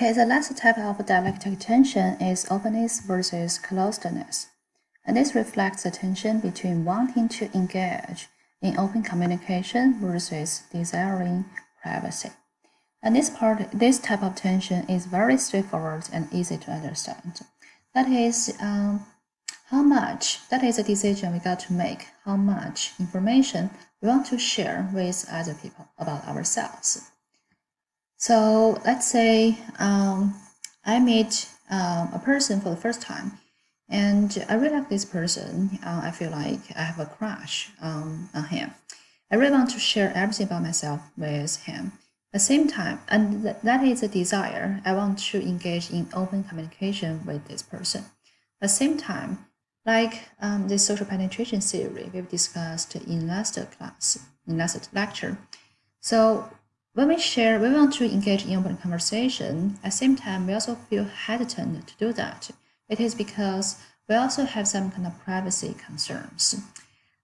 Okay, the last type of dialectic tension is openness versus closedness. And this reflects the tension between wanting to engage in open communication versus desiring privacy. And this type of tension is very straightforward and easy to understand. That is that is a decision we got to make, how much information we want to share with other people about ourselves. So let's say I meet a person for the first time, and I really like this person. I feel like I have a crush on him. I really want to share everything about myself with him. At the same time, and that is a desire, I want to engage in open communication with this person. At the same time, like the social penetration theory we've discussed in last lecture. So when we want to engage in open conversation. At the same time, we also feel hesitant to do that. It is because we also have some kind of privacy concerns.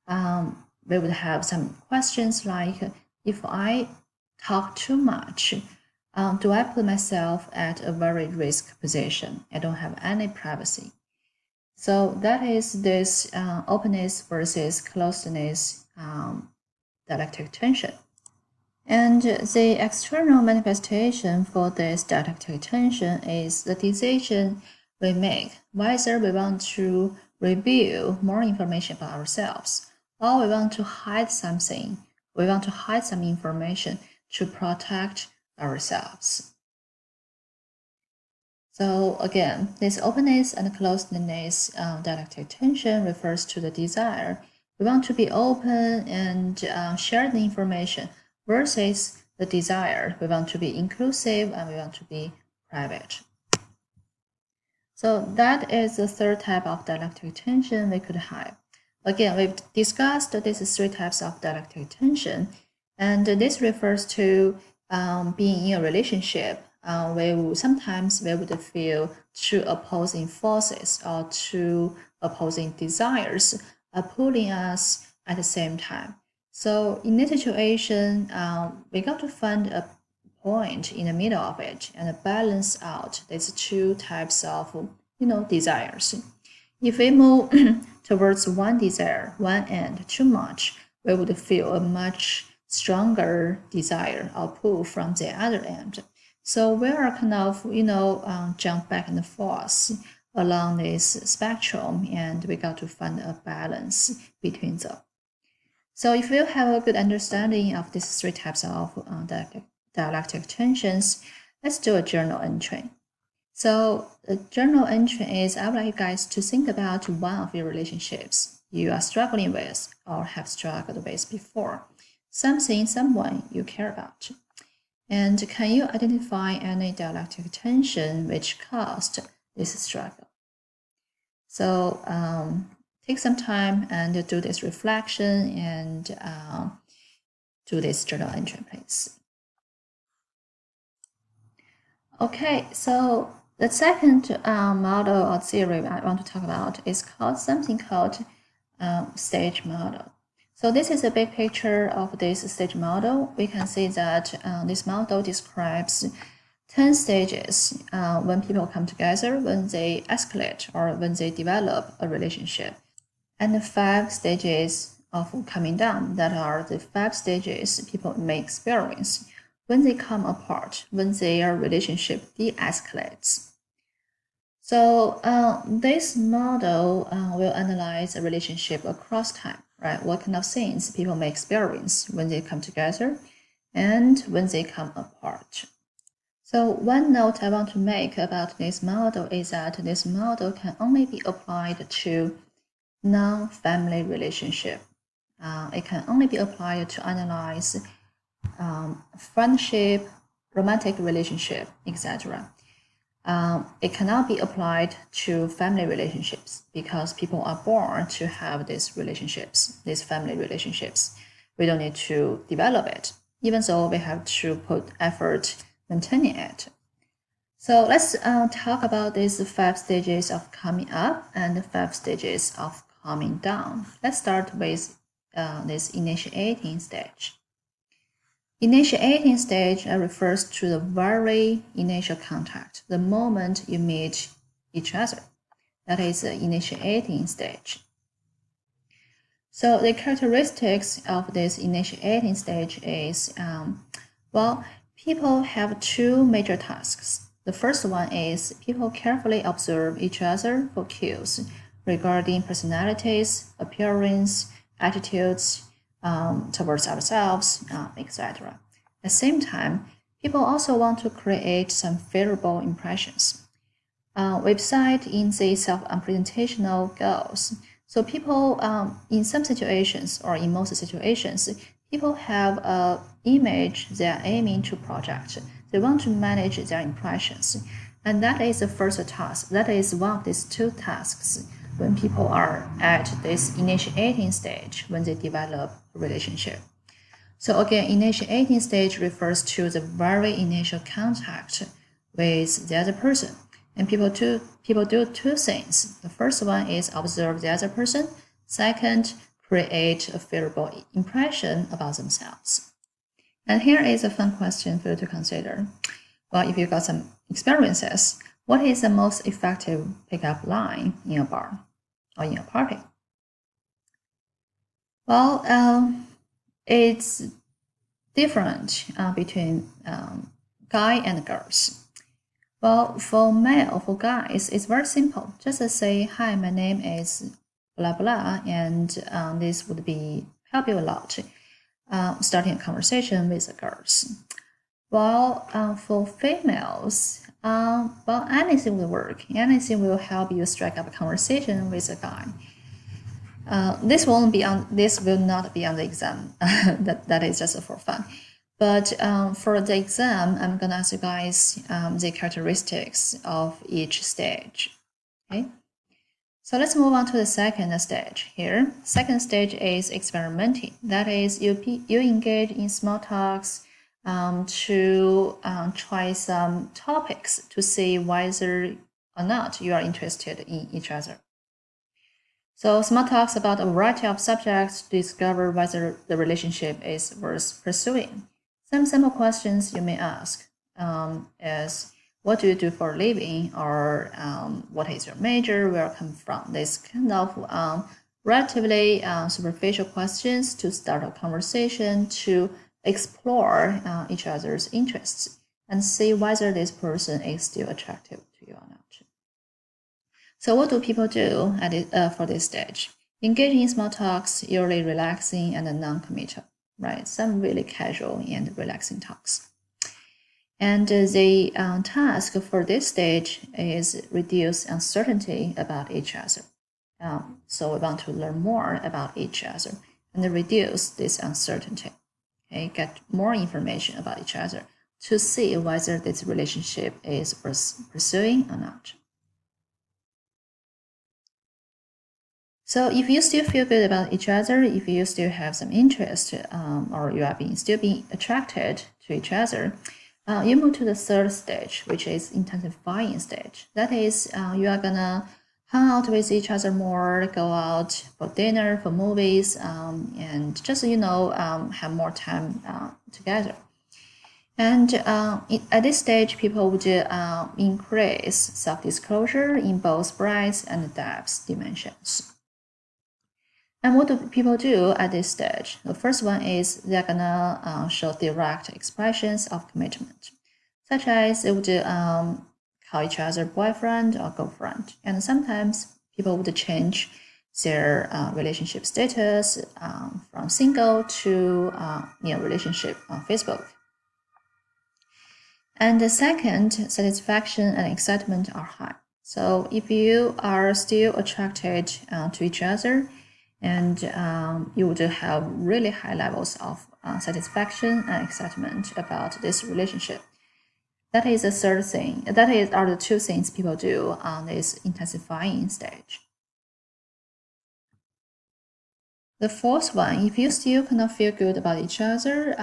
We would have some questions like, if I talk too much, do I put myself at a very risk position? I don't have any privacy. So that is this openness versus closeness dialectic tension. And the external manifestation for this dialectic tension is the decision we make, whether we want to reveal more information about ourselves or we want to hide something, we want to hide some information to protect ourselves. So again, this openness and closeness dialectic tension refers to the desire. We want to be open and share the information versus the desire. We want to be inclusive and we want to be private. So that is the third type of dialectic tension we could have. Again, we've discussed these three types of dialectic tension, and this refers to being in a relationship. Sometimes we would feel two opposing forces or two opposing desires are pulling us at the same time. So in this situation, we got to find a point in the middle of it and balance out these two types of desires. If we move towards one desire, one end too much, we would feel a much stronger desire or pull from the other end. So we are kind of jump back and forth along this spectrum, and we got to find a balance between them. So if you have a good understanding of these three types of dialectic tensions, let's do a journal entry. So the journal entry is, I would like you guys to think about one of your relationships you are struggling with or have struggled with before, someone you care about. And can you identify any dialectic tension which caused this struggle? So take some time and do this reflection and do this journal entry, please. Okay, so the second model or theory I want to talk about is something called stage model. So this is a big picture of this stage model. We can see that this model describes 10 stages when people come together, when they escalate, or when they develop a relationship, and 5 stages of coming down. That are the 5 stages people may experience when they come apart, when their relationship de-escalates. So this model will analyze a relationship across time, right? What kind of things people may experience when they come together and when they come apart. So one note I want to make about this model is that this model can only be applied to non-family relationship. It can only be applied to analyze friendship, romantic relationship, etc. It cannot be applied to family relationships because people are born to have these relationships, these family relationships. We don't need to develop it, even though we have to put effort maintaining it. So let's talk about these 5 stages of coming up and the 5 stages of coming down. Let's start with this initiating stage. Initiating stage refers to the very initial contact, the moment you meet each other. That is the initiating stage. So the characteristics of this initiating stage is, well, people have two major tasks. The first one is people carefully observe each other for cues regarding personalities, appearance, attitudes towards ourselves, etc. At the same time, people also want to create some favorable impressions. Website in the self-presentational goals. So people, in some situations or in most situations, people have an image they are aiming to project. They want to manage their impressions. And that is the first task. That is one of these two tasks when people are at this initiating stage, when they develop a relationship. So again, initiating stage refers to the very initial contact with the other person. And people do two things. The first one is observe the other person. Second, create a favorable impression about themselves. And here is a fun question for you to consider. Well, if you got some experiences, what is the most effective pickup line in a bar or in a party? Well, it's different between guy and girls. Well, for guys, it's very simple. Just say, hi, my name is blah, blah, and this would be help you a lot, starting a conversation with the girls. While for females, well, anything will work. Anything will help you strike up a conversation with a guy. This will not be on the exam. that is just for fun. But for the exam, I'm gonna ask you guys the characteristics of each stage. Okay. So let's move on to the second stage here. Second stage is experimenting. That is, you engage in small talks to try some topics to see whether or not you are interested in each other. So small talks about a variety of subjects to discover whether the relationship is worth pursuing. Some simple questions you may ask is, what do you do for a living? Or what is your major? Where you come from? This kind of relatively superficial questions to start a conversation, to explore each other's interests and see whether this person is still attractive to you or not. So what do people do for this stage? Engaging in small talks, usually relaxing and non-committal, right? Some really casual and relaxing talks. And the task for this stage is reduce uncertainty about each other. So we want to learn more about each other and reduce this uncertainty. Okay, get more information about each other to see whether this relationship is worth pursuing or not. So if you still feel good about each other, if you still have some interest, or you are still being attracted to each other, you move to the third stage, which is intensifying stage. That is, you are gonna hang out with each other more, go out for dinner, for movies, and just have more time together. And at this stage, people would increase self-disclosure in both breadth and depth dimensions. And what do people do at this stage? The first one is they're gonna show direct expressions of commitment, such as they would call each other boyfriend or girlfriend. And sometimes people would change their relationship status from single to relationship on Facebook. And the second, satisfaction and excitement are high. So if you are still attracted to each other, and you would have really high levels of satisfaction and excitement about this relationship. That is the third thing. Are the two things people do on this intensifying stage. The fourth one, if you still cannot feel good about each other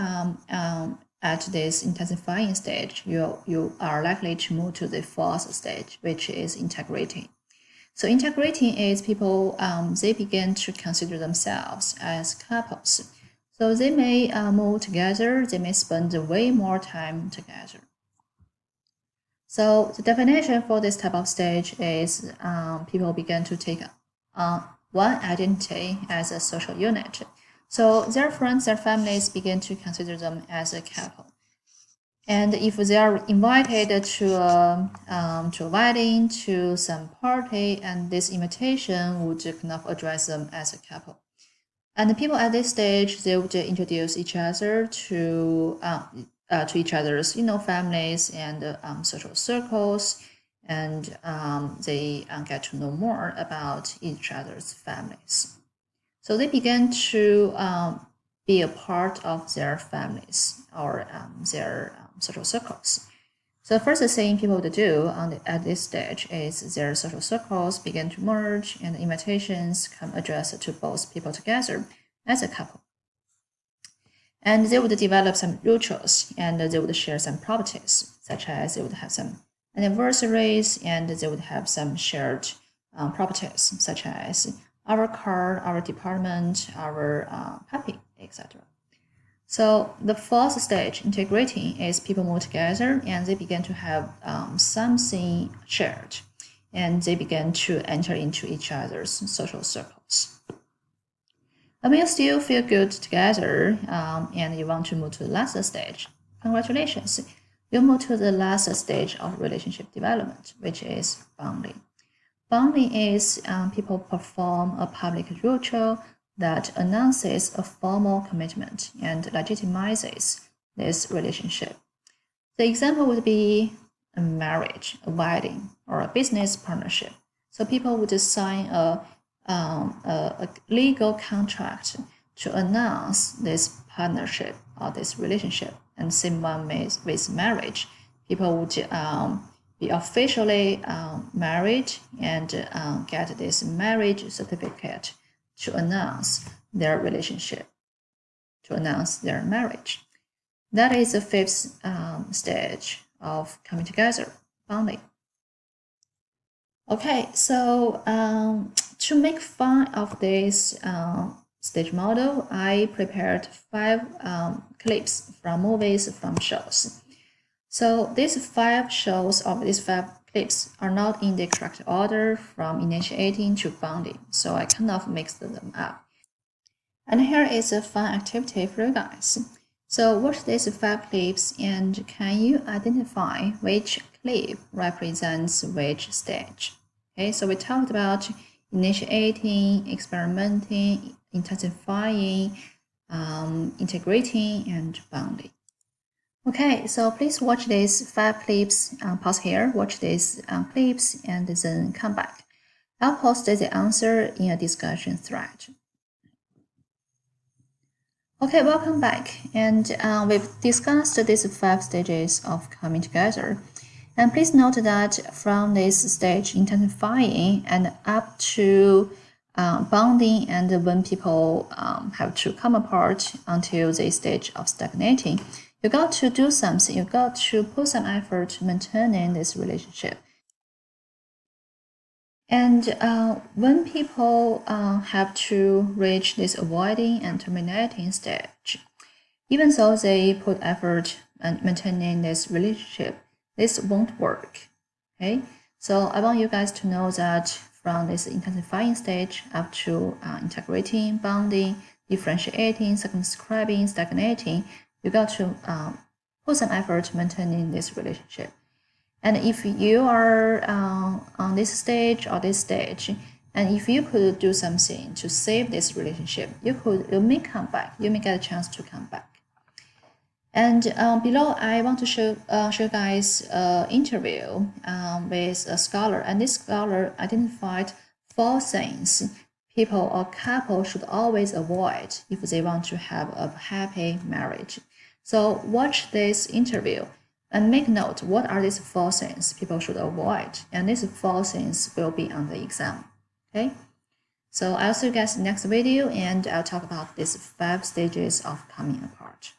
at this intensifying stage, you are likely to move to the fourth stage, which is integrating. So integrating is people, they begin to consider themselves as couples. So they may move together, they may spend way more time together. So the definition for this type of stage is people begin to take one identity as a social unit. So their friends, their families begin to consider them as a couple. And if they are invited to a wedding, to some party, and this invitation would kind of address them as a couple. And the people at this stage, they would introduce each other to each other's, families and social circles, and they get to know more about each other's families. So they begin to be a part of their families or their social circles. So the first thing people would do at this stage is their social circles begin to merge and invitations come addressed to both people together as a couple. And they would develop some rituals and they would share some properties, such as they would have some anniversaries and they would have some shared properties, such as our car, our department, our puppy, etc. So the fourth stage, integrating, is people move together and they begin to have something shared and they begin to enter into each other's social circles. And when you still feel good together and you want to move to the last stage, congratulations, you move to the last stage of relationship development, which is bonding. Bonding is people perform a public ritual that announces a formal commitment and legitimizes this relationship. The example would be a marriage, a wedding, or a business partnership. So people would sign a legal contract to announce this partnership or this relationship. And same one with marriage. People would be officially married and get this marriage certificate to announce their relationship, to announce their marriage. That is the fifth stage of coming together, bonding. Okay, so to make fun of this stage model, I prepared 5 clips from movies, from shows. So these 5 shows of these 5 clips are not in the correct order from initiating to bonding, so I kind of mixed them up. And here is a fun activity for you guys. So watch these 5 clips and can you identify which clip represents which stage? Okay, so we talked about initiating, experimenting, intensifying, integrating, and bonding. Okay, so please watch these 5 clips, pause here, watch these clips, and then come back. I'll post the answer in a discussion thread. Okay, welcome back. And we've discussed these 5 stages of coming together. And please note that from this stage, intensifying, and up to bonding, and when people have to come apart until the stage of stagnating, you got to do something. You got to put some effort maintaining this relationship. And when people have to reach this avoiding and terminating stage, even though they put effort and maintaining this relationship, this won't work. Okay, so I want you guys to know that from this intensifying stage up to integrating, bonding, differentiating, circumscribing, stagnating, you got to put some effort maintaining this relationship. And if you are on this stage or this stage, and if you could do something to save this relationship, you may come back. You may get a chance to come back. And below, I want to show you guys an interview with a scholar, and this scholar identified 4 things people or couple should always avoid if they want to have a happy marriage. So watch this interview and make note, what are these 4 things people should avoid? And these 4 things will be on the exam. Okay? So I'll see you guys in the next video, and I'll talk about these 5 stages of coming apart.